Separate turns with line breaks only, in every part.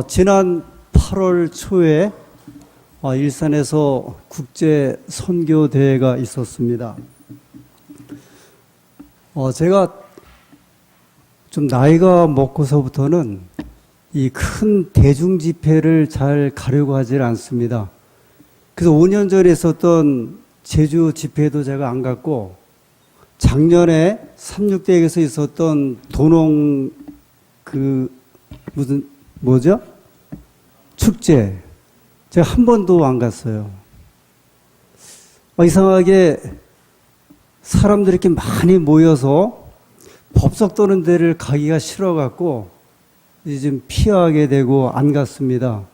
지난 8월 초에 일산에서 국제 선교 대회가 있었습니다. 제가 좀 나이가 먹고서부터는 이 큰 대중 집회를 잘 가려고 하질 않습니다. 그래서 5년 전에 있었던 제주 집회도 제가 안 갔고, 작년에 삼육대에서 있었던 도농 축제, 제가 한 번도 안 갔어요. 이상하게 사람들이 이렇게 많이 모여서 법석 도는 데를 가기가 싫어갖고 이제 좀 피하게 되고 안 갔습니다.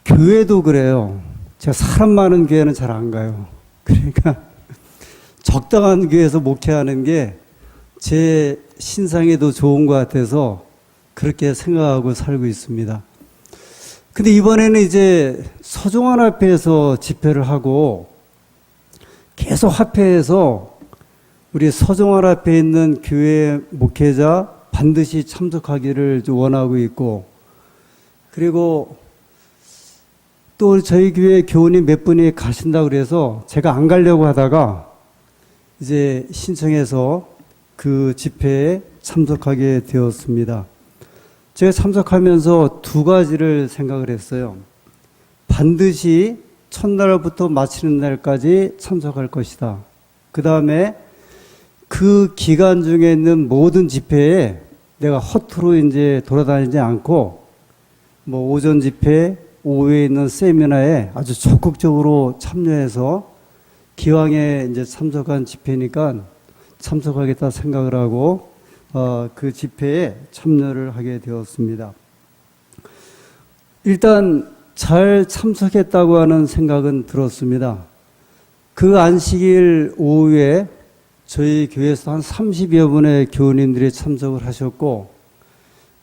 교회도 그래요. 제가 사람 많은 교회는 잘 안 가요. 그러니까 적당한 교회에서 목회하는 게 제 신상에도 좋은 것 같아서 그렇게 생각하고 살고 있습니다. 근데 이번에는 이제 서종환 앞에서 집회를 하고 계속 합회해서 우리 서종환 앞에 있는 교회 목회자 반드시 참석하기를 원하고 있고, 그리고 또 저희 교회 교우님 몇 분이 가신다고 그래서 제가 안 가려고 하다가 이제 신청해서 그 집회에 참석하게 되었습니다. 제가 참석하면서 두 가지를 생각을 했어요. 반드시 첫날부터 마치는 날까지 참석할 것이다. 그 다음에 그 기간 중에 있는 모든 집회에 내가 허투루 이제 돌아다니지 않고, 오전 집회, 오후에 있는 세미나에 아주 적극적으로 참여해서 기왕에 이제 참석한 집회니까 참석하겠다 생각을 하고 그 집회에 참여를 하게 되었습니다. 일단 잘 참석했다고 하는 생각은 들었습니다. 그 안식일 오후에 저희 교회에서 한 30여 분의 교우님들이 참석을 하셨고,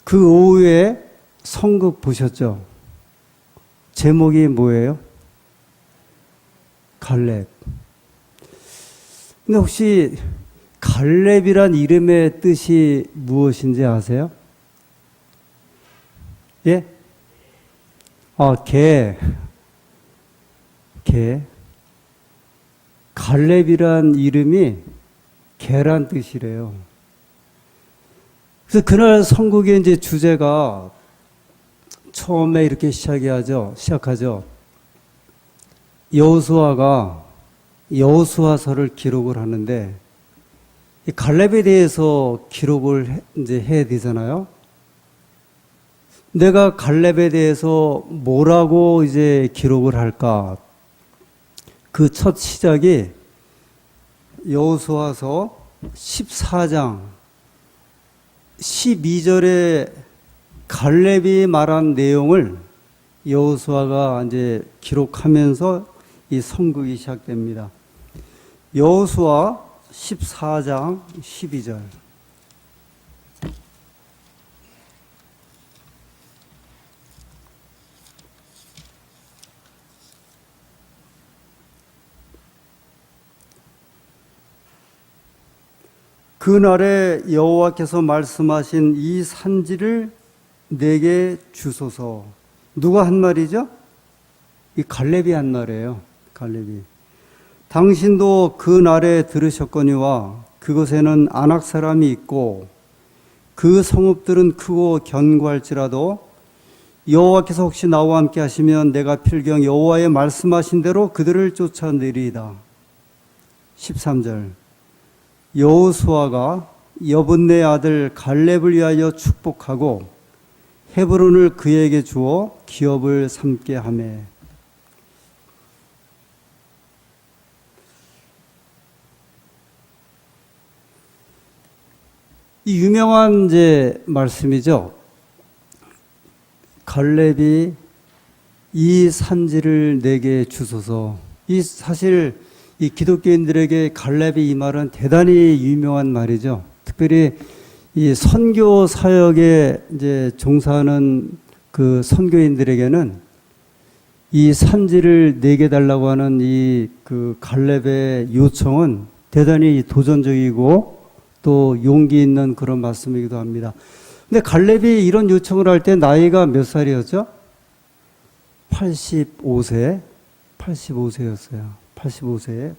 그 오후에 성극 보셨죠? 제목이 뭐예요? 갈렙. 근데 혹시 갈렙이란 이름의 뜻이 무엇인지 아세요? 예? 개. 갈렙이란 이름이 개란 뜻이래요. 그래서 그날 성국의 이제 주제가 처음에 이렇게 시작하죠. 여호수아가 여호수아서를 기록을 하는데, 이 갈렙에 대해서 기록을 이제 해야 되잖아요. 내가 갈렙에 대해서 뭐라고 이제 기록을 할까? 그 첫 시작이 여호수아서 14장 12절에 갈렙이 말한 내용을 여호수아가 이제 기록하면서 이 성극이 시작됩니다. 여호수아 14장 12절. 그날에 여호와께서 말씀하신 이 산지를 내게 주소서. 누가 한 말이죠? 이 갈렙이 한 말이에요. 갈렙이. 당신도 그 날에 들으셨거니와 그곳에는 아낙 사람이 있고 그 성읍들은 크고 견고할지라도 여호와께서 혹시 나와 함께 하시면 내가 필경 여호와의 말씀하신 대로 그들을 쫓아내리이다. 13절. 여호수아가 여분네 아들 갈렙을 위하여 축복하고 헤브론을 그에게 주어 기업을 삼게 하매. 이 유명한 이제 말씀이죠. 갈렙이 이 산지를 내게 주소서. 이 사실 이 기독교인들에게 갈렙의 이 말은 대단히 유명한 말이죠. 특별히 이 선교 사역에 이제 종사하는 그 선교인들에게는 이 산지를 내게 달라고 하는 이 그 갈렙의 요청은 대단히 도전적이고 또 용기 있는 그런 말씀이기도 합니다. 근데 갈렙이 이런 요청을 할 때 나이가 몇 살이었죠? 85세. 85세였어요. 85세.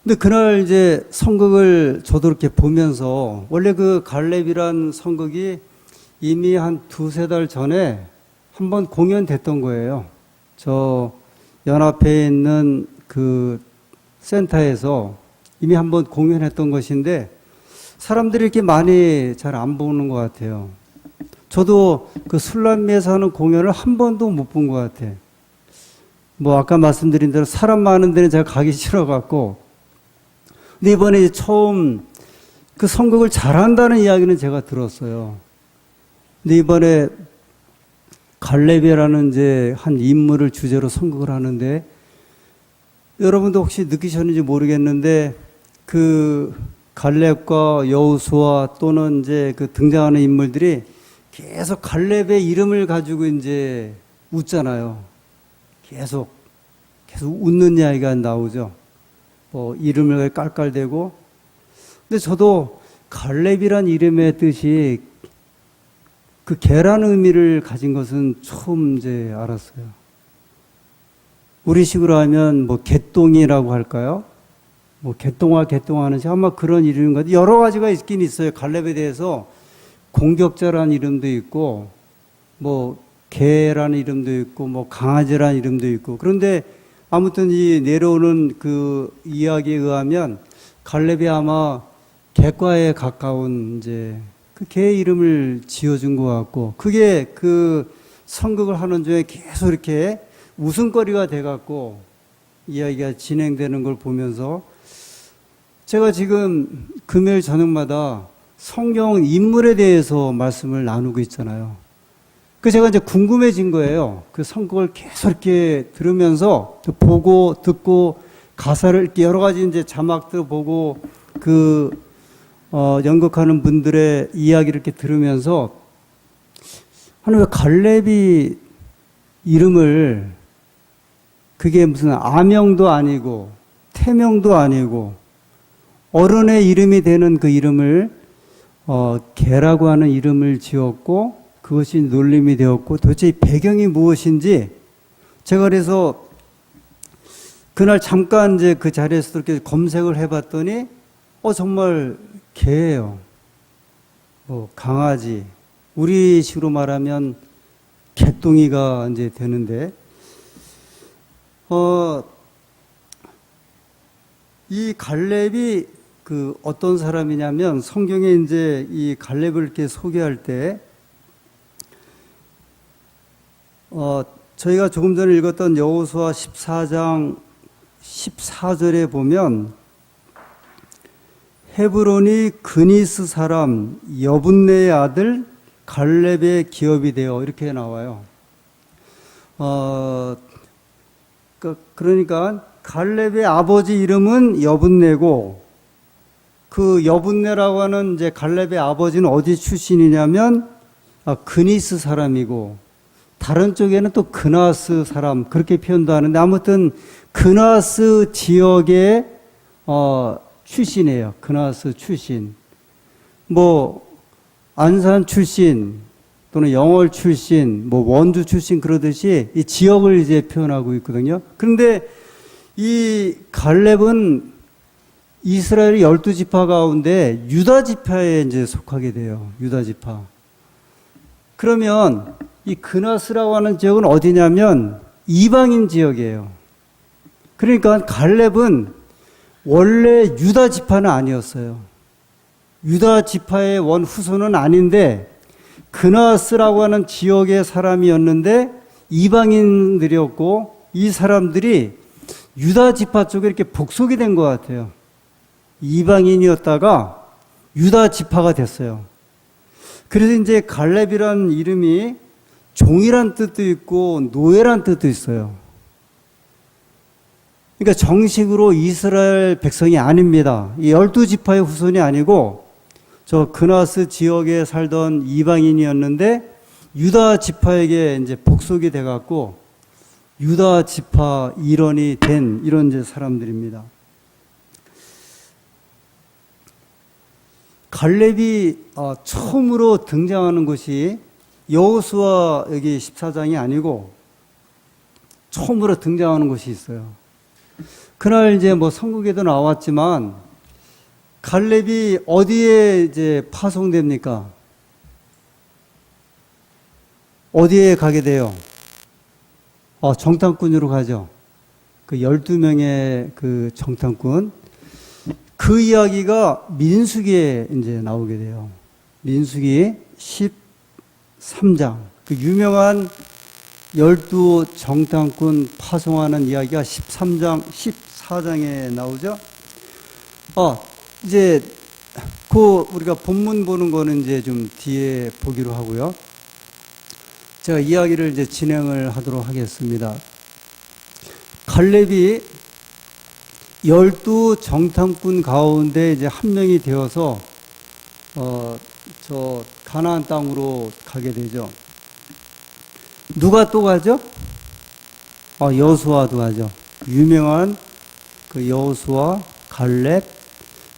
근데 그날 이제 성극을 저도 이렇게 보면서, 원래 그 갈렙이란 성극이 이미 한 두세 달 전에 한번 공연됐던 거예요. 저 연합회에 있는 그 센터에서 이미 한번 공연했던 것인데, 사람들이 이렇게 많이 잘 안 보는 것 같아요. 저도 그 술람리에서 하는 공연을 한 번도 못 본 것 같아요. 뭐 아까 말씀드린 대로 사람 많은 데는 제가 가기 싫어갖고, 근데 이번에 처음 그 성극을 잘한다는 이야기는 제가 들었어요. 근데 이번에 갈렙이라는 이제 한 인물을 주제로 성극을 하는데, 여러분도 혹시 느끼셨는지 모르겠는데, 그 갈렙과 여호수아 또는 이제 그 등장하는 인물들이 계속 갈렙의 이름을 가지고 이제 웃잖아요. 계속 웃는 이야기가 나오죠. 뭐 이름을 깔깔대고. 근데 저도 갈렙이란 이름의 뜻이 그 개란 의미를 가진 것은 처음 이제 알았어요. 우리식으로 하면 뭐 개똥이라고 할까요? 뭐 개똥하는 아마 그런 이름인 것 같아요. 여러 가지가 있긴 있어요. 갈렙에 대해서 공격자라는 이름도 있고, 뭐 개라는 이름도 있고, 뭐 강아지라는 이름도 있고. 그런데 아무튼 이 내려오는 그 이야기에 의하면 갈렙이 아마 개과에 가까운 이제 그 개 이름을 지어준 것 같고, 그게 그 성극을 하는 중에 계속 이렇게 웃음거리가 돼갖고 이야기가 진행되는 걸 보면서, 제가 지금 금요일 저녁마다 성경 인물에 대해서 말씀을 나누고 있잖아요. 그 제가 이제 궁금해진 거예요. 그 성경을 계속 이렇게 들으면서 보고 듣고 가사를 이렇게 여러 가지 이제 자막도 보고 연극하는 분들의 이야기를 이렇게 들으면서, 하나 왜 갈렙이 이름을, 그게 무슨 아명도 아니고 태명도 아니고 어른의 이름이 되는 그 이름을 개라고 하는 이름을 지었고, 그것이 놀림이 되었고, 도대체 이 배경이 무엇인지 제가 그래서 그날 잠깐 이제 그 자리에서 이렇게 검색을 해봤더니 정말 개예요. 뭐 강아지, 우리식으로 말하면 개똥이가 이제 되는데, 이 갈렙이 그 어떤 사람이냐면, 성경에 이제 이 갈렙을 이렇게 소개할 때, 저희가 조금 전에 읽었던 여호수아 14장 14절에 보면, 헤브론이 그니스 사람 여분네의 아들 갈렙의 기업이 되어, 이렇게 나와요. 그러니까 갈렙의 아버지 이름은 여분네고, 그 여분네라고 하는 이제 갈렙의 아버지는 어디 출신이냐면 그니스 사람이고, 다른 쪽에는 또 그나스 사람, 그렇게 표현도 하는데, 아무튼 그나스 지역의 출신이에요. 그나스 출신. 뭐 안산 출신 또는 영월 출신, 뭐 원주 출신, 그러듯이 이 지역을 이제 표현하고 있거든요. 그런데 이 갈렙은 이스라엘의 12지파 가운데 유다 지파에 이제 속하게 돼요. 유다 지파. 그러면 이 그나스라고 하는 지역은 어디냐면 이방인 지역이에요. 그러니까 갈렙은 원래 유다 지파는 아니었어요. 유다 지파의 원 후손은 아닌데 그나스라고 하는 지역의 사람이었는데 이방인들이었고, 이 사람들이 유다 지파 쪽에 이렇게 복속이 된 것 같아요. 이방인이었다가 유다 지파가 됐어요. 그래서 이제 갈렙이라는 이름이 종이란 뜻도 있고 노예란 뜻도 있어요. 그러니까 정식으로 이스라엘 백성이 아닙니다. 이 12지파의 후손이 아니고 저 그나스 지역에 살던 이방인이었는데 유다 지파에게 이제 복속이 돼갖고 유다 지파 일원이 된 이런 이제 사람들입니다. 갈렙이 처음으로 등장하는 곳이 여호수아 여기 14장이 아니고 처음으로 등장하는 곳이 있어요. 그날 이제 뭐 성국에도 나왔지만 갈렙이 어디에 이제 파송됩니까? 어디에 가게 돼요? 정탐꾼으로 가죠. 그 12명의 그 정탐꾼. 그 이야기가 민수기에 이제 나오게 돼요. 민수기 13장. 그 유명한 12 정탐꾼 파송하는 이야기가 13장, 14장에 나오죠. 이제 우리가 본문 보는 거는 이제 좀 뒤에 보기로 하고요. 제가 이야기를 이제 진행을 하도록 하겠습니다. 갈렙이 12 정탐꾼 가운데 이제 한 명이 되어서 저 가나안 땅으로 가게 되죠. 누가 또 가죠? 여호수아도 가죠. 유명한 그 여호수아, 갈렙.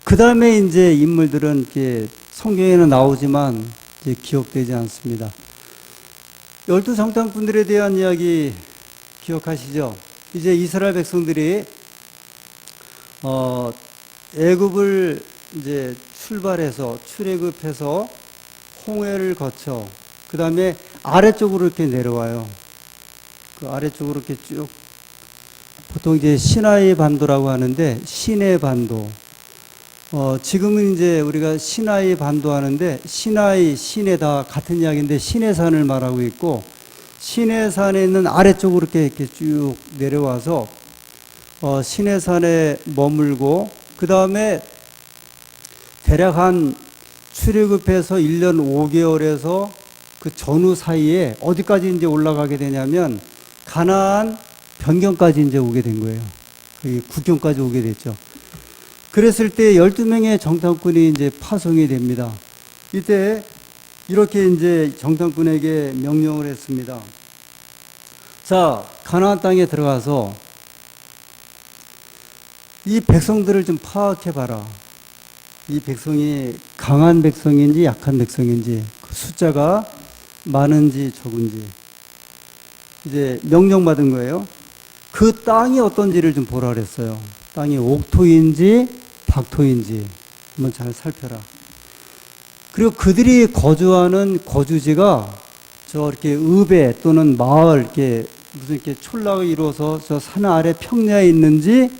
그 다음에 이제 인물들은 이제 성경에는 나오지만 이제 기억되지 않습니다. 12 정탐꾼들에 대한 이야기 기억하시죠? 이제 이스라엘 백성들이 애굽을 이제 출애굽해서 홍해를 거쳐 그 다음에 아래쪽으로 이렇게 내려와요. 그 아래쪽으로 이렇게 쭉 보통 이제 시나이 반도라고 하는데 시내 반도. 지금은 이제 우리가 시나이 반도 하는데 시나이, 시내 다 같은 이야기인데 시내산을 말하고 있고 시내산에 있는 아래쪽으로 이렇게 쭉 내려와서 시내산에 머물고 그 다음에 대략 한 출애굽해서 1년 5개월에서 그 전후 사이에 어디까지 이제 올라가게 되냐면 가나안 변경까지 이제 오게 된 거예요. 그 국경까지 오게 됐죠. 그랬을 때 12명의 정탐꾼이 이제 파송이 됩니다. 이때 이렇게 이제 정탐꾼에게 명령을 했습니다. 자, 가나안 땅에 들어가서 이 백성들을 좀 파악해 봐라. 이 백성이 강한 백성인지 약한 백성인지, 그 숫자가 많은지 적은지 이제 명령받은 거예요. 그 땅이 어떤지를 좀 보라 그랬어요. 땅이 옥토인지 박토인지 한번 잘 살펴라. 그리고 그들이 거주하는 거주지가 이렇게 읍에 또는 마을 이렇게 무슨 이렇게 촌락을 이루어서 저 산 아래 평야에 있는지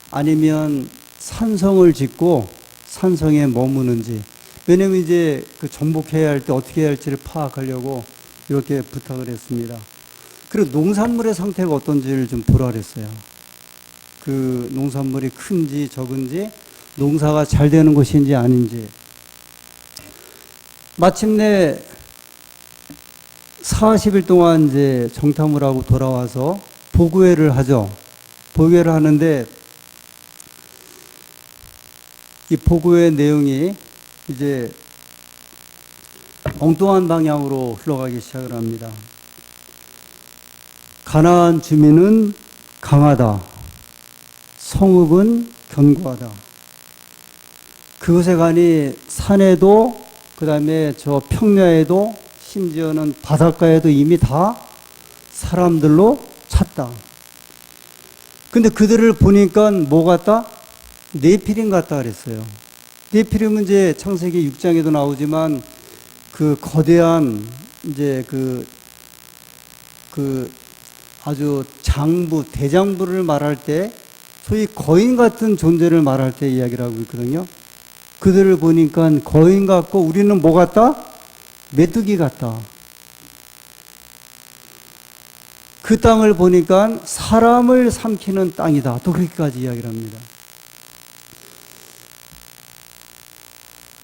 아니면 산성을 짓고 산성에 머무는지. 왜냐면 이제 그 정복해야 할 때 어떻게 해야 할지를 파악하려고 이렇게 부탁을 했습니다. 그리고 농산물의 상태가 어떤지를 좀 보라 그랬어요. 그 농산물이 큰지 적은지, 농사가 잘 되는 것인지 아닌지. 마침내 40일 동안 이제 정탐을 하고 돌아와서 보고회를 하죠. 보고회를 하는데 이 보고회 내용이 이제 엉뚱한 방향으로 흘러가기 시작을 합니다. 가나안 주민은 강하다. 성읍은 견고하다. 그곳에 가니 산에도 그 다음에 저 평야에도 심지어는 바닷가에도 이미 다 사람들로 찼다. 근데 그들을 보니까 뭐 같다? 네피림 같다 그랬어요. 네피림은 이제 창세기 6장에도 나오지만 그 거대한 이제 그 아주 장부, 대장부를 말할 때 소위 거인 같은 존재를 말할 때 이야기를 하고 있거든요. 그들을 보니까 거인 같고 우리는 뭐 같다? 메뚜기 같다. 그 땅을 보니까 사람을 삼키는 땅이다. 또 그렇게까지 이야기를 합니다.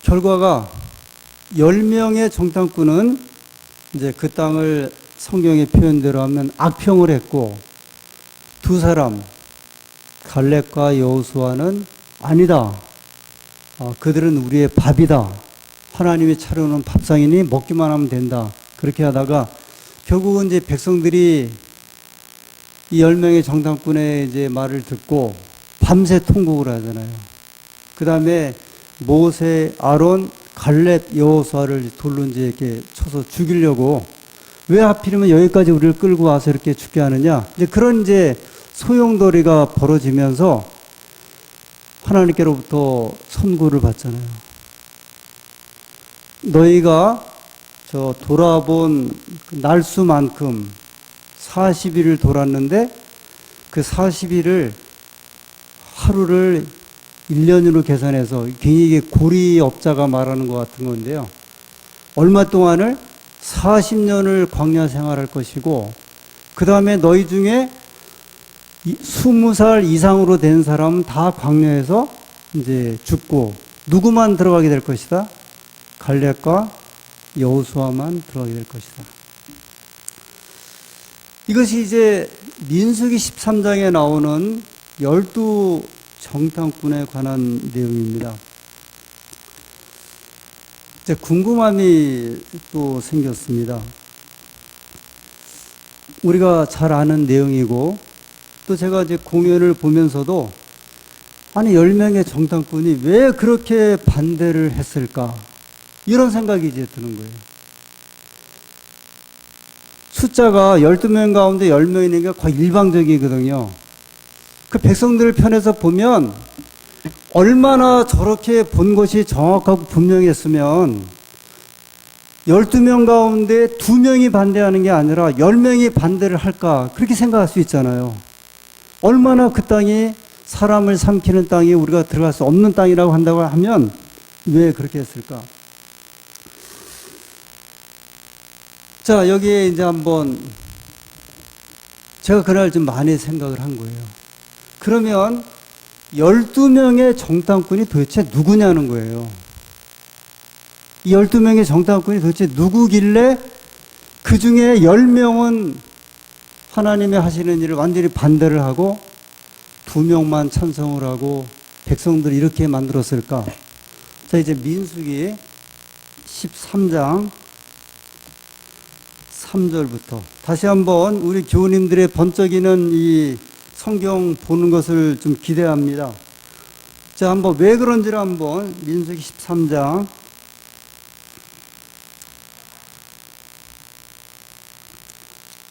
결과가 10명의 정탐꾼은 이제 그 땅을 성경의 표현대로 하면 악평을 했고 두 사람 갈렙과 여호수아는 아니다. 그들은 우리의 밥이다. 하나님이 차려놓은 밥상이니 먹기만 하면 된다. 그렇게 하다가 결국은 이제 백성들이 이 10명의 정탐꾼의 이제 말을 듣고 밤새 통곡을 하잖아요. 그 다음에 모세, 아론, 갈렙, 여호수아를 돌로 이제 이렇게 쳐서 죽이려고 왜 하필이면 여기까지 우리를 끌고 와서 이렇게 죽게 하느냐. 이제 그런 이제 소용돌이가 벌어지면서 하나님께로부터 선고를 받잖아요. 너희가 저 돌아본 날수만큼 40일을 돌았는데 그 40일을 하루를 1년으로 계산해서 굉장히 고리업자가 말하는 것 같은 건데요. 얼마 동안을 40년을 광야 생활할 것이고 그 다음에 너희 중에 20살 이상으로 된 사람은 다 광야에서 이제 죽고 누구만 들어가게 될 것이다? 갈렙과 여호수아만 들어가게 될 것이다. 이것이 이제 민수기 13장에 나오는 12 정탐꾼에 관한 내용입니다. 이제 궁금함이 또 생겼습니다. 우리가 잘 아는 내용이고 또 제가 이제 공연을 보면서도 아니 10명의 정탐꾼이 왜 그렇게 반대를 했을까? 이런 생각이 이제 드는 거예요. 숫자가 12명 가운데 10명이는 게 거의 일방적이거든요. 그 백성들 편에서 보면 얼마나 저렇게 본 것이 정확하고 분명했으면 12명 가운데 2명이 반대하는 게 아니라 10명이 반대를 할까 그렇게 생각할 수 있잖아요. 얼마나 그 땅이 사람을 삼키는 땅이 우리가 들어갈 수 없는 땅이라고 한다고 하면 왜 그렇게 했을까? 자, 여기에 이제 한번 제가 그날 좀 많이 생각을 한 거예요. 그러면 12명의 정탐꾼이 도대체 누구냐는 거예요. 이 12명의 정탐꾼이 도대체 누구길래 그 중에 10명은 하나님이 하시는 일을 완전히 반대를 하고 2명만 찬성을 하고 백성들을 이렇게 만들었을까? 자, 이제 민수기 13장 3절부터 다시 한번 우리 교우님들의 번쩍이는 이 성경 보는 것을 좀 기대합니다. 자, 한번 왜 그런지를 한번 민수기 13장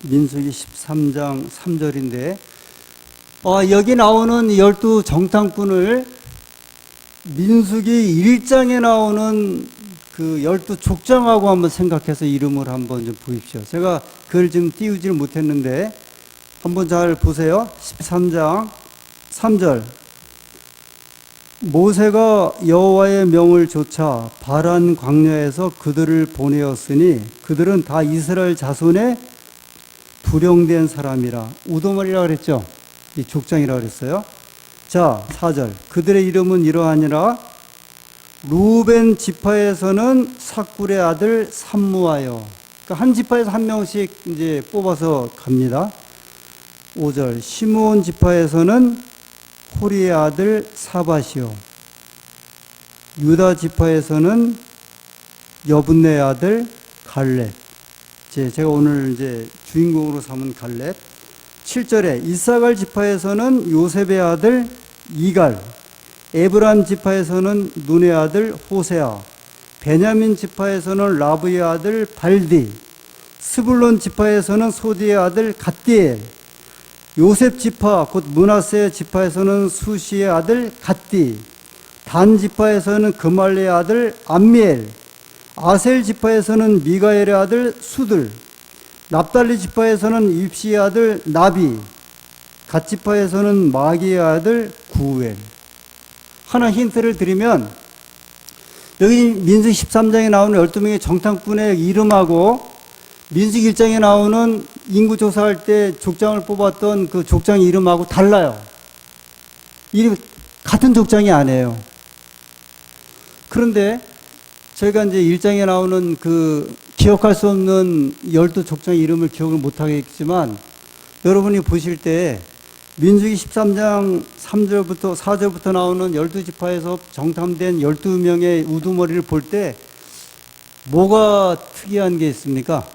민수기 13장 3절인데 여기 나오는 12 정탐꾼을 민수기 1장에 나오는 그 12 족장하고 한번 생각해서 이름을 한번 좀 보십시오. 제가 그걸 좀 띄우지를 못했는데 한번 잘 보세요. 13장 3절 모세가 여호와의 명을 좇아 바란 광야에서 그들을 보내었으니 그들은 다 이스라엘 자손의 두령된 사람이라. 우두머리라 그랬죠. 이 족장이라 그랬어요. 자, 4절 그들의 이름은 이러하니라. 루벤 지파에서는 삭굴의 아들 삼무하여. 그러니까 한 지파에서 한 명씩 이제 뽑아서 갑니다. 5절 시므온 지파에서는 호리의 아들 사밧이요. 유다 지파에서는 여분네의 아들 갈렙. 제가 오늘 이제 주인공으로 삼은 갈렙. 7절에 이사갈 지파에서는 요셉의 아들 이갈, 에브람 지파에서는 눈의 아들 호세아, 베냐민 지파에서는 라브의 아들 발디, 스불론 지파에서는 소디의 아들 갓디엘, 요셉 지파 곧 므낫세 지파에서는 수시의 아들 갓디, 단 지파에서는 그말레의 아들 암미엘, 아셀 지파에서는 미가엘의 아들 수들, 납달리 지파에서는 입시의 아들 나비, 갓 지파에서는 마기의 아들 구엘. 하나 힌트를 드리면 여기 민수기 13장에 나오는 12명의 정탐꾼의 이름하고 민수기 1장에 나오는 인구 조사할 때 족장을 뽑았던 그 족장 이름하고 달라요. 이름이 같은 족장이 아니에요. 그런데 저희가 이제 1장에 나오는 그 기억할 수 없는 12 족장의 이름을 기억을 못하겠지만 여러분이 보실 때 민수기 13장 3절부터 4절부터 나오는 12지파에서 정탐된 12명의 우두머리를 볼 때 뭐가 특이한 게 있습니까?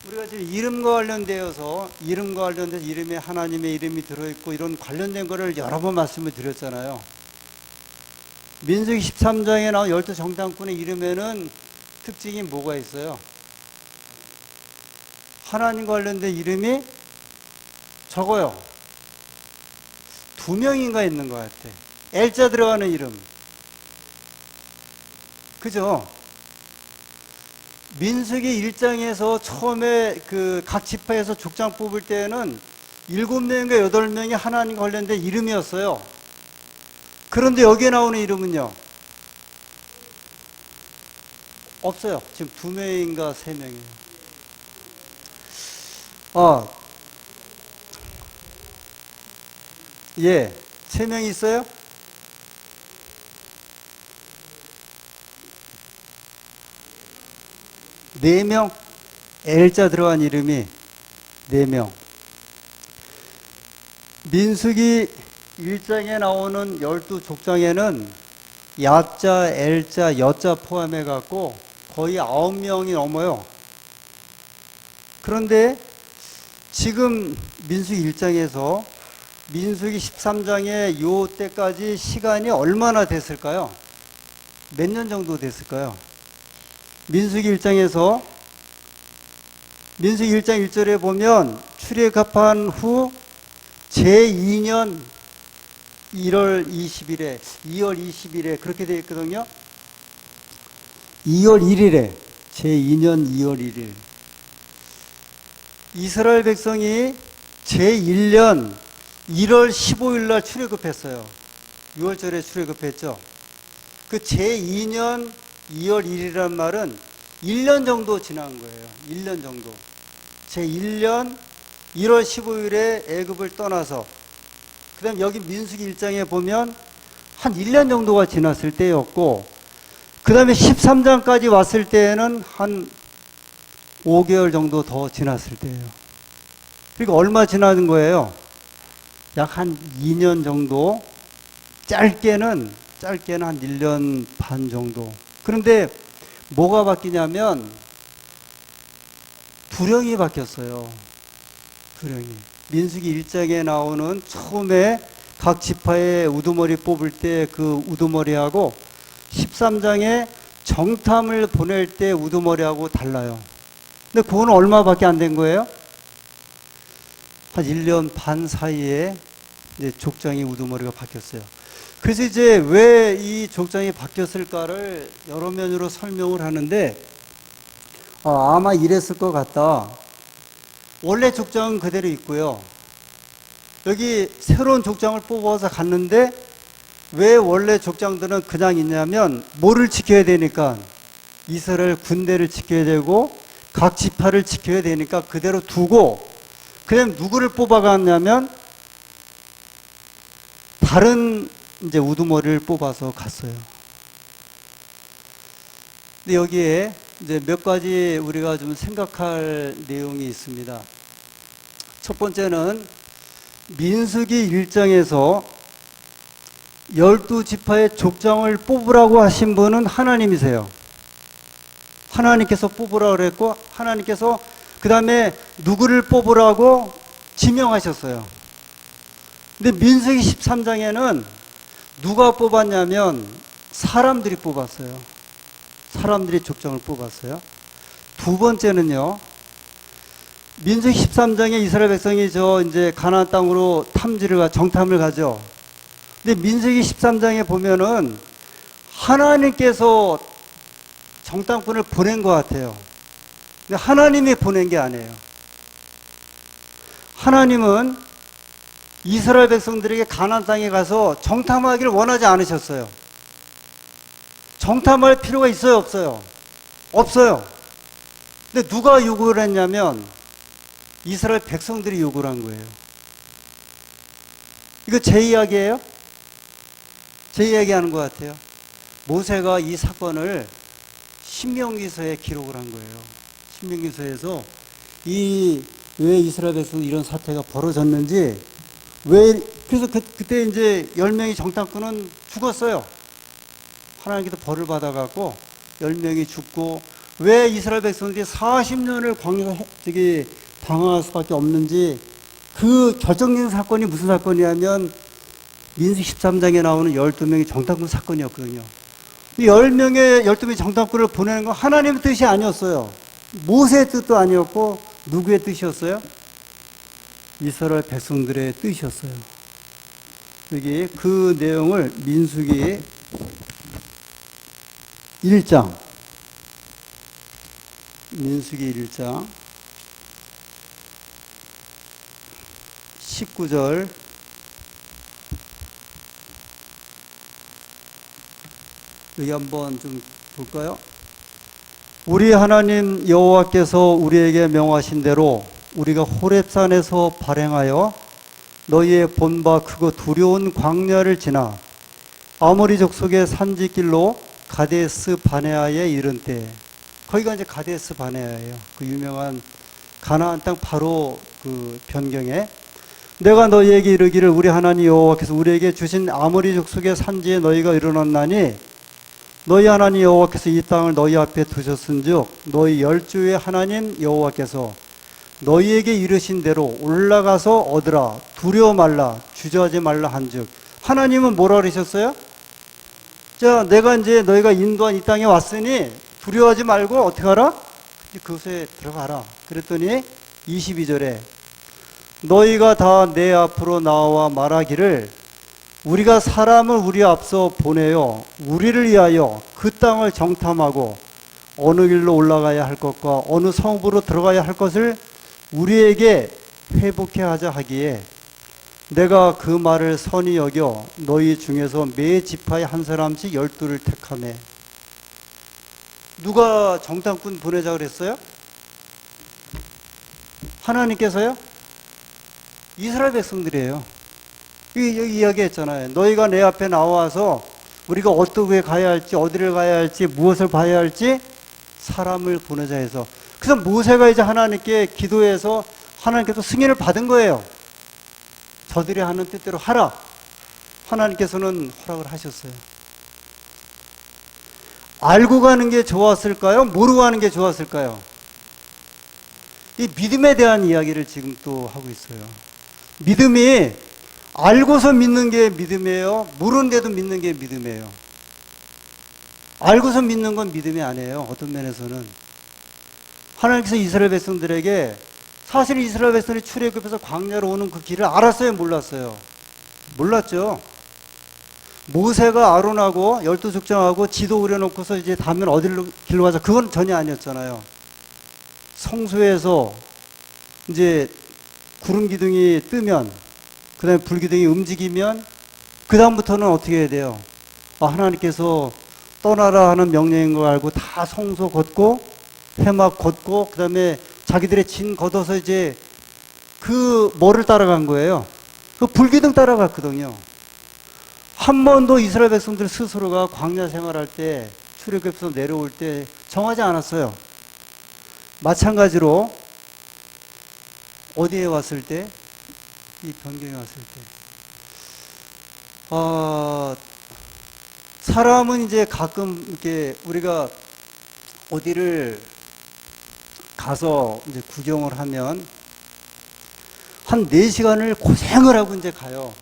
우리가 가지 이름과 관련되어서 이름에 하나님의 이름이 들어있고 이런 관련된 거를 여러 번 말씀을 드렸잖아요. 민수기 13장에 나온 12정탐꾼의 이름에는 특징이 뭐가 있어요? 하나님과 관련된 이름이 적어요. 2명인가 있는 것 같아. L자 들어가는 이름. 그죠? 민수기 1장에서 처음에 그 각 지파에서 족장 뽑을 때에는 7명인가 8명이 하나님과 관련된 이름이었어요. 그런데 여기에 나오는 이름은요? 없어요. 지금 2명인가 3명이에요. 예, 3명이 있어요? 네 명, L자 들어간 이름이 4명. 민수기 1장에 나오는 12족장에는 야자, L자, 여자 포함해 갖고 거의 9명이 넘어요. 그런데 지금 민수기 1장에서 민수기 13장에 요 때까지 시간이 얼마나 됐을까요? 몇 년 정도 됐을까요? 민수기 1장에서 민수기 1장 1절에 보면 출애굽한 후 제2년 2월 20일에 그렇게 되어 있거든요. 2월 1일에 제2년 2월 1일 이스라엘 백성이 제1년 1월 15일 날 출애굽했어요. 6월절에 출애굽했죠. 그 제2년 2월 1일이란 말은 1년 정도 지난 거예요. 1년 정도. 제1년 1월 15일에 애굽을 떠나서 그 다음 여기 민수기 1장에 보면 한 1년 정도가 지났을 때였고 그 다음에 13장까지 왔을 때에는 한 5개월 정도 더 지났을 때예요. 그러니까 얼마 지나는 거예요? 약 한 2년 정도, 짧게는 한 1년 반 정도. 그런데 뭐가 바뀌냐면 두령이 바뀌었어요. 두령이. 민수기 1장에 나오는 처음에 각 지파의 우두머리 뽑을 때 그 우두머리하고 13장에 정탐을 보낼 때 우두머리하고 달라요. 근데 그거는 얼마밖에 안 된 거예요? 한 1년 반 사이에 이제 족장의 우두머리가 바뀌었어요. 그래서 이제 왜 이 족장이 바뀌었을까를 여러 면으로 설명을 하는데 아마 이랬을 것 같다. 원래 족장은 그대로 있고요. 여기 새로운 족장을 뽑아서 갔는데 왜 원래 족장들은 그냥 있냐면 뭐를 지켜야 되니까 이스라엘 군대를 지켜야 되고 각 지파를 지켜야 되니까 그대로 두고 그냥 누구를 뽑아갔냐면 다른 이제 우두머리를 뽑아서 갔어요. 근데 여기에 이제 몇 가지 우리가 좀 생각할 내용이 있습니다. 첫 번째는 민수기 1장에서 12지파의 족장을 뽑으라고 하신 분은 하나님이세요. 하나님께서 뽑으라고 그랬고 하나님께서 그 다음에 누구를 뽑으라고 지명하셨어요. 근데 민수기 13장에는 누가 뽑았냐면 사람들이 뽑았어요. 사람들이 족장을 뽑았어요. 두 번째는요. 민수기 13장에 이스라엘 백성이 이제 가나안 땅으로 정탐을 가죠. 근데 민수기 13장에 보면은 하나님께서 정탐꾼을 보낸 것 같아요. 근데 하나님이 보낸 게 아니에요. 하나님은 이스라엘 백성들에게 가나안 땅에 가서 정탐하기를 원하지 않으셨어요. 정탐할 필요가 있어요, 없어요? 없어요. 근데 누가 요구를 했냐면 이스라엘 백성들이 요구를 한 거예요. 이거 제 이야기예요? 제 이야기 하는 것 같아요. 모세가 이 사건을 신명기서에 기록을 한 거예요. 신명기서에서 왜 이스라엘 백성이 이런 사태가 벌어졌는지, 그래서 그때 이제 10명이 정탐꾼은 죽었어요. 하나님께서 벌을 받아갖고 10명이 죽고 왜 이스라엘 백성들이 40년을 광야에서 방황할 수밖에 없는지 그 결정적인 사건이 무슨 사건이냐면 민수기 13장에 나오는 12명의 정탐꾼 사건이었거든요. 이 12명의 정탐꾼을 보내는 건 하나님의 뜻이 아니었어요. 모세의 뜻도 아니었고 누구의 뜻이었어요? 이스라엘 백성들의 뜻이었어요. 여기 그 내용을 민수기 1장 19절 여기 한번 좀 볼까요? 우리 하나님 여호와께서 우리에게 명하신 대로 우리가 호렙산에서 발행하여 너희의 본바 크고 두려운 광야를 지나 아모리 족속의 산지길로 가데스 바네아에 이른 때, 거기가 이제 가데스 바네아예요. 그 유명한 가나안 땅 바로 그 변경에 내가 너희에게 이르기를 우리 하나님 여호와께서 우리에게 주신 아모리 족속의 산지에 너희가 이르렀나니 너희 하나님 여호와께서 이 땅을 너희 앞에 두셨은즉 너희 열주의 하나님 여호와께서 너희에게 이르신 대로 올라가서 얻으라 두려워 말라 주저하지 말라 한즉 하나님은 뭐라 그러셨어요? 자, 내가 이제 너희가 인도한 이 땅에 왔으니 두려워하지 말고 어떻게 하라? 그곳에 들어가라. 그랬더니 22절에 너희가 다 내 앞으로 나와 말하기를 우리가 사람을 우리 앞서 보내어 우리를 위하여 그 땅을 정탐하고 어느 길로 올라가야 할 것과 어느 성읍으로 들어가야 할 것을 우리에게 회복해 하자 하기에 내가 그 말을 선히 여겨 너희 중에서 매 지파에 한 사람씩 12를 택하네. 누가 정탐꾼 보내자 그랬어요? 하나님께서요? 이스라엘 백성들이에요. 여기 이야기했잖아요. 너희가 내 앞에 나와서 우리가 어떻게 가야 할지, 어디를 가야 할지, 무엇을 봐야 할지 사람을 보내자 해서, 그래서 모세가 이제 하나님께 기도해서 하나님께서 승인을 받은 거예요. 저들이 하는 뜻대로 하라. 하나님께서는 허락을 하셨어요. 알고 가는 게 좋았을까요? 모르고 가는 게 좋았을까요? 이 믿음에 대한 이야기를 지금 또 하고 있어요. 믿음이 알고서 믿는 게 믿음이에요? 모르는데도 믿는 게 믿음이에요? 알고서 믿는 건 믿음이 아니에요. 어떤 면에서는. 하나님께서 이스라엘 백성들에게, 사실 이스라엘 백성이 출애굽해서 광야로 오는 그 길을 알았어요? 몰랐어요? 몰랐죠. 모세가 아론하고 12족장하고 지도 그려놓고서 이제 다음엔 어디로 길로 가자, 그건 전혀 아니었잖아요. 성소에서 이제 구름 기둥이 뜨면, 그 다음에 불 기둥이 움직이면 그 다음부터는 어떻게 해야 돼요? 하나님께서 떠나라 하는 명령인 걸 알고 다 성소 걷고 회막 걷고 그 다음에 자기들의 진 걷어서 이제 그 뭐를 따라간 거예요? 그 불기둥 따라갔거든요. 한 번도 이스라엘 백성들 스스로가 광야 생활할 때, 출애굽에서 내려올 때 정하지 않았어요. 마찬가지로 어디에 왔을 때? 이 변경에 왔을 때. 사람은 이제 가끔 이렇게 우리가 어디를 가서 이제 구경을 하면 한 4시간을 고생을 하고 이제 가요.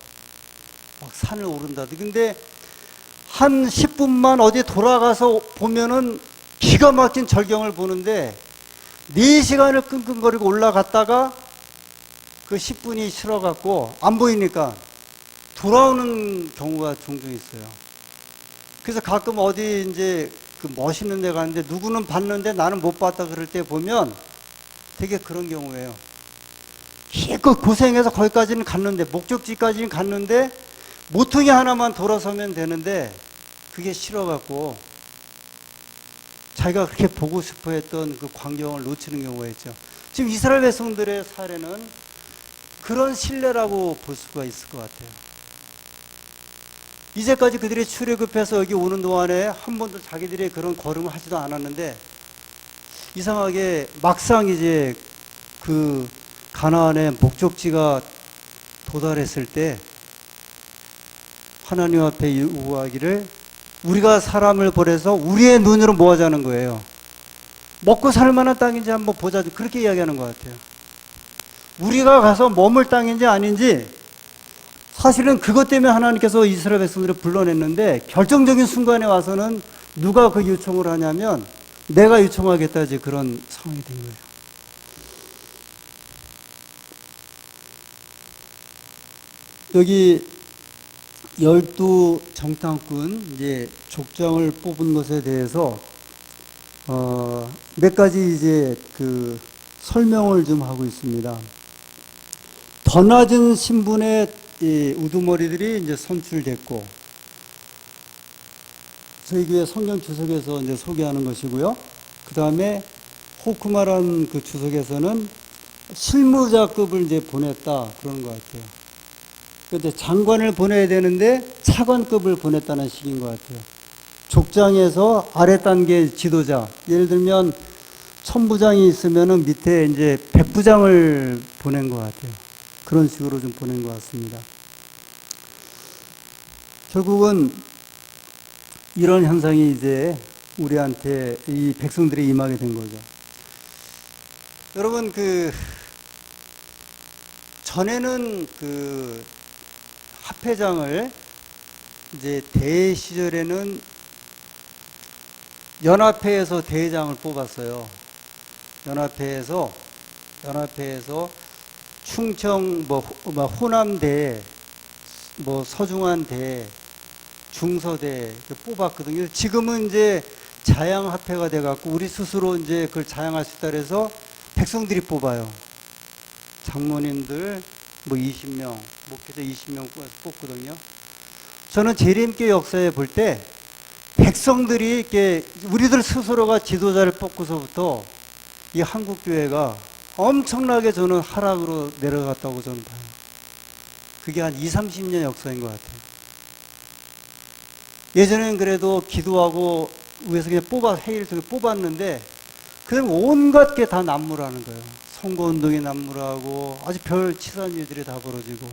막 산을 오른다든지. 근데 한 10분만 어디 돌아가서 보면은 기가 막힌 절경을 보는데 4시간을 끙끙거리고 올라갔다가 그 10분이 싫어갖고 안 보이니까 돌아오는 경우가 종종 있어요. 그래서 가끔 어디 이제 그 멋있는 데 가는데 누구는 봤는데 나는 못 봤다 그럴 때 보면 되게 그런 경우예요. 힘껏 고생해서 거기까지는 갔는데, 목적지까지는 갔는데 모퉁이 하나만 돌아서면 되는데 그게 싫어갖고 자기가 그렇게 보고 싶어 했던 그 광경을 놓치는 경우가 있죠. 지금 이스라엘 백성들의 사례는 그런 신뢰라고 볼 수가 있을 것 같아요. 이제까지 그들이 출애굽해서 여기 오는 동안에 한 번도 자기들이 그런 걸음을 하지도 않았는데 이상하게 막상 이제 그 가나안의 목적지가 도달했을 때 하나님 앞에 요구하기를 우리가 사람을 보내서 우리의 눈으로 뭐 하자는 거예요? 먹고 살 만한 땅인지 한번 보자. 그렇게 이야기하는 것 같아요. 우리가 가서 머물 땅인지 아닌지 사실은 그것 때문에 하나님께서 이스라엘 백성들을 불러냈는데 결정적인 순간에 와서는 누가 그 요청을 하냐면 내가 요청하겠다 이제 그런 상황이 된 거예요. 여기 12 정탐꾼 이제 족장을 뽑은 것에 대해서 몇 가지 이제 그 설명을 좀 하고 있습니다. 더 낮은 신분의 이 우두머리들이 이제 선출됐고, 저희 교회 성경 주석에서 이제 소개하는 것이고요. 그 다음에 호크마란 그 주석에서는 실무자급을 이제 보냈다 그러는 것 같아요. 근데 장관을 보내야 되는데 차관급을 보냈다는 식인 것 같아요. 족장에서 아래 단계 지도자, 예를 들면 천부장이 있으면은 밑에 이제 백부장을 보낸 것 같아요. 그런 식으로 좀 보낸 것 같습니다. 결국은 이런 현상이 이제 우리한테 이 백성들이 임하게 된 거죠. 여러분, 전에는 합회장을 이제 대회 시절에는 연합회에서 대회장을 뽑았어요. 연합회에서 충청 호남대, 서중안대, 중서대 뽑았거든요. 지금은 이제 자양합회가 돼갖고 우리 스스로 이제 그걸 자양할 수 있다 그래서 백성들이 뽑아요. 장로님들 20명, 목회자 20명 뽑거든요. 저는 재림교회 역사에 볼 때 백성들이 이렇게 우리들 스스로가 지도자를 뽑고서부터 이 한국교회가 엄청나게 저는 하락으로 내려갔다고 저는 봐요. 그게 한 20, 30년 역사인 것 같아요. 예전에는 그래도 기도하고 위에서 그냥 회의를 통해 뽑았는데 그냥 온갖 게 다 난무라는 거예요. 선거운동이 난무라고 아주 별 치사한 일들이 다 벌어지고,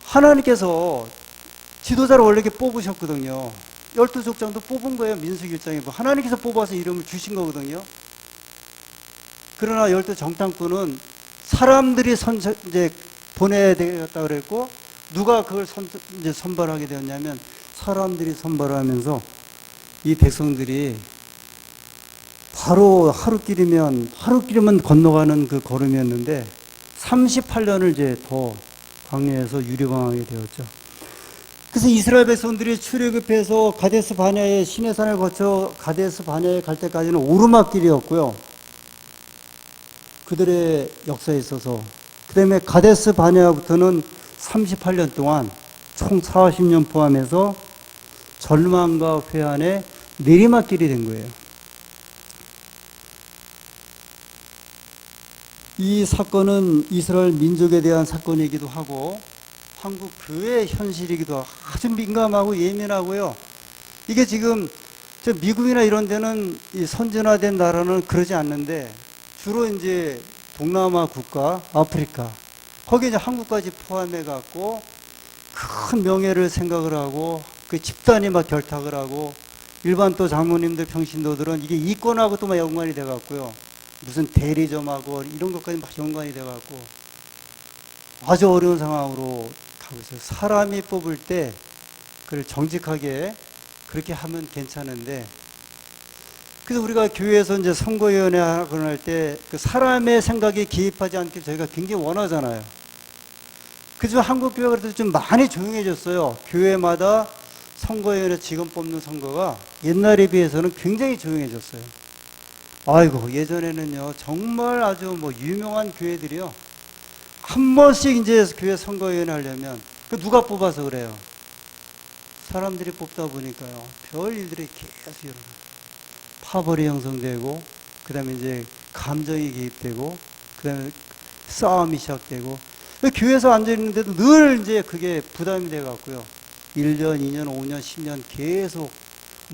하나님께서 지도자를 원래 이렇게 뽑으셨거든요. 12족장도 뽑은 거예요. 민수기 1장에 하나님께서 뽑아서 이름을 주신 거거든요. 그러나 12 정탐꾼은 사람들이 이제 보내야 되겠다 그랬고, 누가 그걸 이제 선발하게 되었냐면 사람들이 선발하면서 이 백성들이 바로 하루길이면 건너가는 그 걸음이었는데 38년을 이제 더 광야에서 유리방황하게 되었죠. 그래서 이스라엘 백성들이 출애굽해서 가데스 바네아의 시내산을 거쳐 가데스 바네아에 갈 때까지는 오르막길이었고요. 그들의 역사에 있어서 그 다음에 가데스 바네아부터는 38년 동안 총 40년 포함해서 절망과 회한의 내리막길이 된 거예요. 이 사건은 이스라엘 민족에 대한 사건이기도 하고 한국 교회의 현실이기도 하고 아주 민감하고 예민하고요. 이게 지금 미국이나 이런 데는 이 선진화된 나라는 그러지 않는데 주로 이제 동남아 국가, 아프리카, 거기에 이제 한국까지 포함해 갖고 큰 명예를 생각을 하고 그 집단이 막 결탁을 하고 일반 또 장로님들, 평신도들은 이게 이권하고 또 막 연관이 돼 갖고요. 무슨 대리점하고 이런 것까지 막 연관이 돼 갖고 아주 어려운 상황으로 가고 있어요. 사람이 뽑을 때 그걸 정직하게 그렇게 하면 괜찮은데, 그래서 우리가 교회에서 이제 선거위원회 하거나 할 때 그 사람의 생각에 개입하지 않게 저희가 굉장히 원하잖아요. 그래서 한국 교회가 그래도 좀 많이 조용해졌어요. 교회마다 선거위원회 직원 뽑는 선거가 옛날에 비해서는 굉장히 조용해졌어요. 아이고, 예전에는요, 정말 아주 유명한 교회들이요, 한 번씩 이제 교회 선거위원회 하려면 그 누가 뽑아서 그래요? 사람들이 뽑다 보니까요, 별 일들이 계속 일어나요. 파벌이 형성되고, 그 다음에 이제 감정이 개입되고, 그 다음에 싸움이 시작되고, 교회에서 앉아있는데도 늘 이제 그게 부담이 돼갖고요. 1년, 2년, 5년, 10년 계속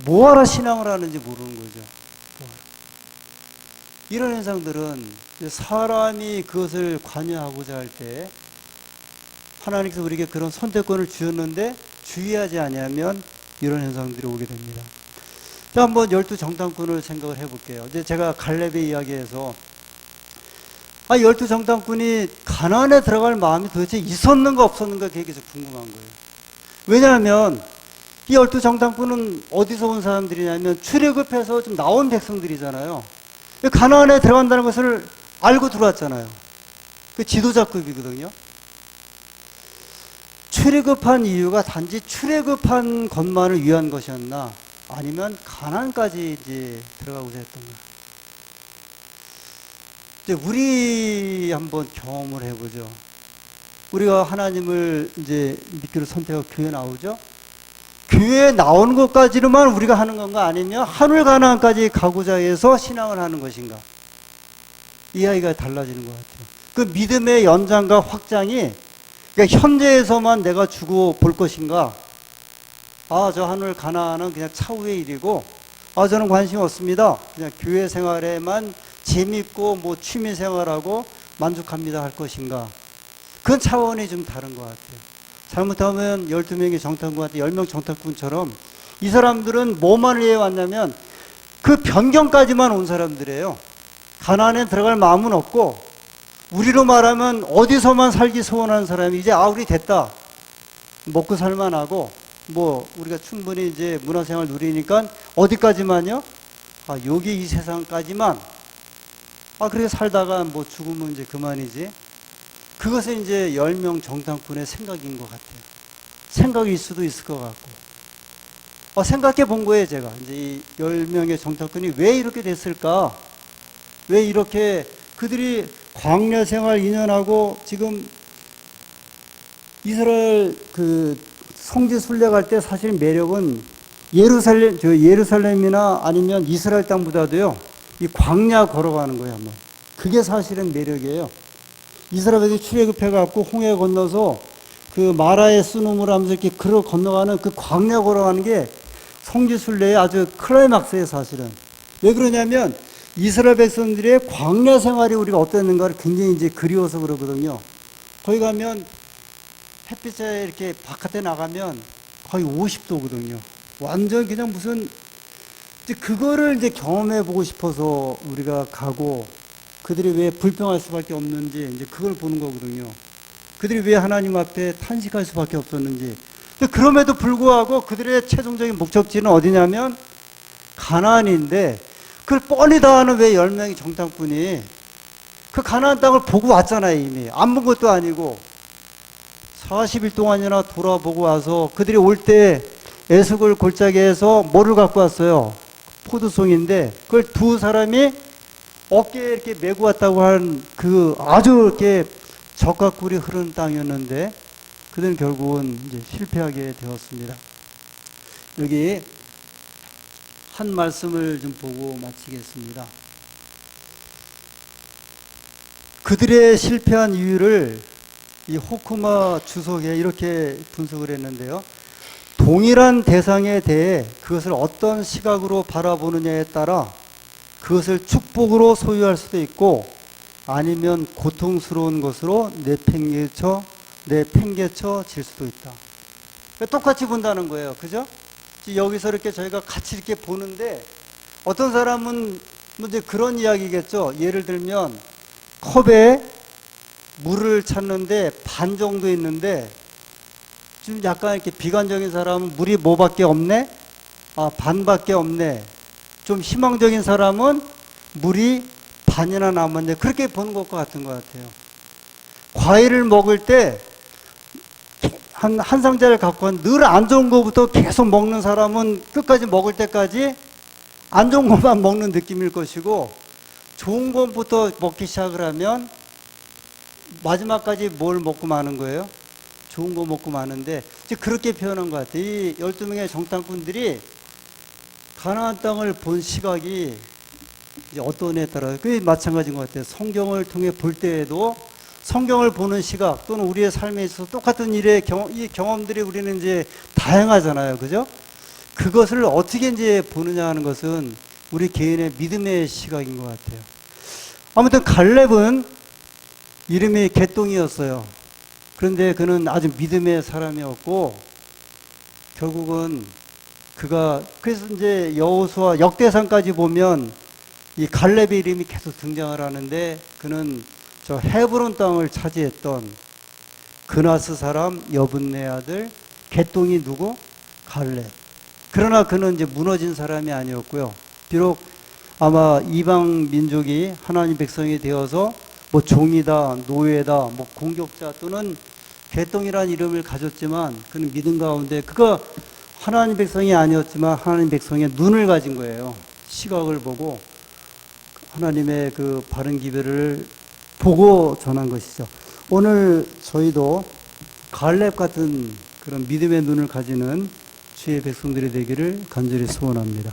뭐하러 신앙을 하는지 모르는 거죠. 이런 현상들은 사람이 그것을 관여하고자 할 때 하나님께서 우리에게 그런 선택권을 주셨는데 주의하지 않으면 이런 현상들이 오게 됩니다. 자, 한번 12정탐꾼을 생각을 해볼게요. 이제 제가 갈렙의 이야기에서 12정탐꾼이 가나안에 들어갈 마음이 도대체 있었는가 없었는가 그게 계속 궁금한 거예요. 왜냐하면 이 12정탐꾼은 어디서 온 사람들이냐면 출애굽해서 좀 나온 백성들이잖아요. 가나안에 들어간다는 것을 알고 들어왔잖아요. 그 지도자급이거든요. 출애굽한 이유가 단지 출애굽한 것만을 위한 것이었나? 아니면 가나안까지 이제 들어가고자 했던 거예요. 이제 우리 한번 경험을 해보죠. 우리가 하나님을 이제 믿기로 선택하고 교회 나오죠. 교회에 나오는 것까지로만 우리가 하는 건가? 아니면 하늘 가나안까지 가고자 해서 신앙을 하는 것인가? 이야기가 달라지는 것 같아요. 그 믿음의 연장과 확장이 그러니까 현재에서만 내가 주고 볼 것인가? 저 하늘 가나안은 그냥 차후의 일이고, 저는 관심 없습니다. 그냥 교회 생활에만 재밌고 뭐 취미 생활하고 만족합니다 할 것인가? 그건 차원이 좀 다른 것 같아요. 잘못하면 12명의 정탐꾼한테 10명 정탐꾼처럼 이 사람들은 뭐만을 위해 왔냐면 그 변경까지만 온 사람들이에요. 가나안에 들어갈 마음은 없고, 우리로 말하면 어디서만 살기 소원하는 사람이 이제 우리 됐다. 먹고 살만하고 뭐 우리가 충분히 이제 문화생활 누리니까 어디까지만요? 여기 이 세상까지만. 그렇게 살다가 뭐 죽으면 이제 그만이지. 그것은 이제 10명 정탐꾼의 생각인 것 같아요. 생각일 수도 있을 것 같고. 생각해 본 거예요, 제가. 이제 이 10명의 정탐꾼이 왜 이렇게 됐을까? 왜 이렇게 그들이 광야 생활 2년하고 지금 이스라엘 그 성지 순례갈 때 사실 매력은 예루살렘이나 아니면 이스라엘 땅보다도요, 이 광야 걸어가는 거예요, 한번. 그게 사실은 매력이에요. 이스라엘이 출애굽해갖고 홍해 건너서 그 마라의 순음을 하면서 이렇게 건너가는 그 광야 걸어가는 게 성지 순례의 아주 클라이막스예요, 사실은. 왜 그러냐면 이스라엘 백성들의 광야 생활이 우리가 어땠는가를 굉장히 이제 그리워서 그러거든요. 거기 가면 햇빛에 이렇게 바깥에 나가면 거의 50도거든요. 완전 그냥 무슨, 이제 그거를 이제 경험해 보고 싶어서 우리가 가고, 그들이 왜 불평할 수밖에 없는지 이제 그걸 보는 거거든요. 그들이 왜 하나님 앞에 탄식할 수밖에 없었는지. 그럼에도 불구하고 그들의 최종적인 목적지는 어디냐면 가나안인데, 그걸 뻔히 다 아는 왜 10명의 정탐꾼이 그 가나안 땅을 보고 왔잖아요, 이미. 안 본 것도 아니고. 40일 동안이나 돌아보고 와서 그들이 올 때 에스골 골짜기에서 뭐를 갖고 왔어요? 포도송인데 그걸 두 사람이 어깨에 이렇게 메고 왔다고 한 그 아주 이렇게 적과 꿀이 흐르는 땅이었는데 그들은 결국은 이제 실패하게 되었습니다. 여기 한 말씀을 좀 보고 마치겠습니다. 그들의 실패한 이유를 이 호쿠마 주석에 이렇게 분석을 했는데요. 동일한 대상에 대해 그것을 어떤 시각으로 바라보느냐에 따라 그것을 축복으로 소유할 수도 있고 아니면 고통스러운 것으로 내팽개쳐 질 수도 있다. 똑같이 본다는 거예요. 그죠? 여기서 이렇게 저희가 같이 이렇게 보는데 어떤 사람은 이제 그런 이야기겠죠. 예를 들면 컵에 물을 찾는데 반 정도 있는데 좀 약간 이렇게 비관적인 사람은 물이 뭐밖에 없네? 반밖에 없네. 좀 희망적인 사람은 물이 반이나 남았네. 그렇게 보는 것과 같은 것 같아요. 과일을 먹을 때 한 상자를 갖고 늘 안 좋은 것부터 계속 먹는 사람은 끝까지 먹을 때까지 안 좋은 것만 먹는 느낌일 것이고 좋은 것부터 먹기 시작을 하면 마지막까지 뭘 먹고 마는 거예요? 좋은 거 먹고 마는데 이제 그렇게 표현한 것 같아요. 이 12명의 정탐꾼들이 가나안 땅을 본 시각이 이제 어떠냐에 따라 그게 마찬가지인 것 같아요. 성경을 통해 볼 때에도 성경을 보는 시각 또는 우리의 삶에 있어서 똑같은 일의 이 경험들이 우리는 이제 다양하잖아요. 그죠? 그것을 어떻게 이제 보느냐 하는 것은 우리 개인의 믿음의 시각인 것 같아요. 아무튼 갈렙은 이름이 개똥이었어요. 그런데 그는 아주 믿음의 사람이었고 결국은 그래서 이제 여호수아 역대상까지 보면 이 갈렙의 이름이 계속 등장을 하는데, 그는 저 헤브론 땅을 차지했던 그나스 사람 여분네 아들 개똥이 누구? 갈렙. 그러나 그는 이제 무너진 사람이 아니었고요. 비록 아마 이방 민족이 하나님 백성이 되어서 뭐 종이다, 노예다, 뭐 공격자 또는 개똥이라는 이름을 가졌지만, 그는 믿음 가운데 그가 하나님 백성이 아니었지만 하나님 백성의 눈을 가진 거예요. 시각을 보고 하나님의 그 바른 기별을 보고 전한 것이죠. 오늘 저희도 갈렙 같은 그런 믿음의 눈을 가지는 주의 백성들이 되기를 간절히 소원합니다.